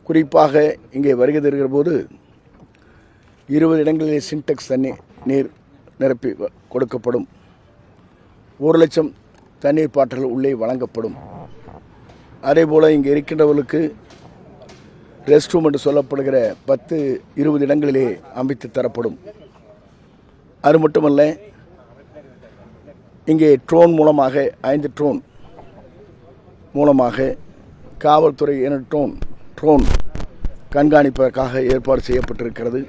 குறிப்பாக இங்கே வருகை தருகிற போது 20 இடங்களிலே சின்டெக்ஸ் நீர் நிரப்பி கொடுக்கப்படும். 1 லட்சம் தண்ணீர் பாட்டில்கள் உள்ளே வழங்கப்படும். அதேபோல் இங்கே இருக்கின்றவர்களுக்கு ரெஸ்ட் ரூம் என்று சொல்லப்படுகிற 10-20 இடங்களிலே அமைத்து தரப்படும். அது மட்டுமல்ல, இங்கே ட்ரோன் மூலமாக 5 ட்ரோன் மூலமாக காவல்துறை ட்ரோன் கண்காணிப்பதற்காக ஏற்பாடு செய்யப்பட்டிருக்கிறது.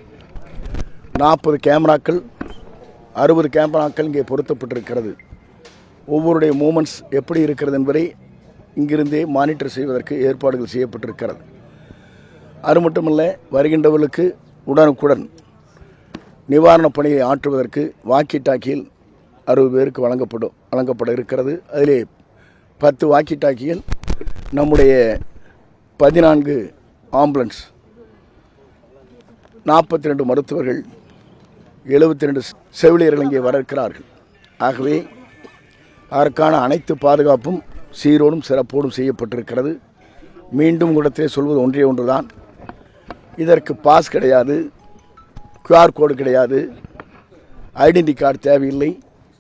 40 கேமராக்கள் 60 கேமராக்கள் இங்கே பொருத்தப்பட்டிருக்கிறது. ஒவ்வொருடைய மூமெண்ட்ஸ் எப்படி இருக்கிறது என்பதை இங்கிருந்தே மானிட்டர் செய்வதற்கு ஏற்பாடுகள் செய்யப்பட்டிருக்கிறது. அது மட்டுமல்ல, வருகின்றவர்களுக்கு உடனுக்குடன் நிவாரணப் பணியை ஆற்றுவதற்கு வாக்கி டாக்கியில் 60 பேருக்கு வழங்கப்பட இருக்கிறது. அதிலே 10 வாக்கி டாக்கிகள் நம்முடைய 14 ஆம்புலன்ஸ், 42 மருத்துவர்கள், 72 செவிலியர்கள் இங்கே வர இருக்கிறார்கள். ஆகவே அதற்கான அனைத்து பாதுகாப்பும் சீரோடும் சிறப்போடும் செய்யப்பட்டிருக்கிறது. மீண்டும் இடத்திலே சொல்வது ஒன்றே ஒன்றுதான், இதற்கு பாஸ் கிடையாது, QR கோடு கிடையாது, ஐடென்டி கார்டு தேவையில்லை.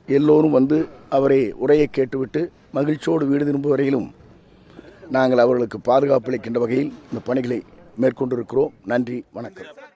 எல்லோரும் வந்து அவரை உரையை கேட்டுவிட்டு மகிழ்ச்சியோடு வீடு திரும்பும் வரையிலும் நாங்கள் அவர்களுக்கு பாதுகாப்பு அளிக்கின்ற வகையில் இந்த பணிகளை மேற்கொண்டிருக்கிறோம். நன்றி, வணக்கம்.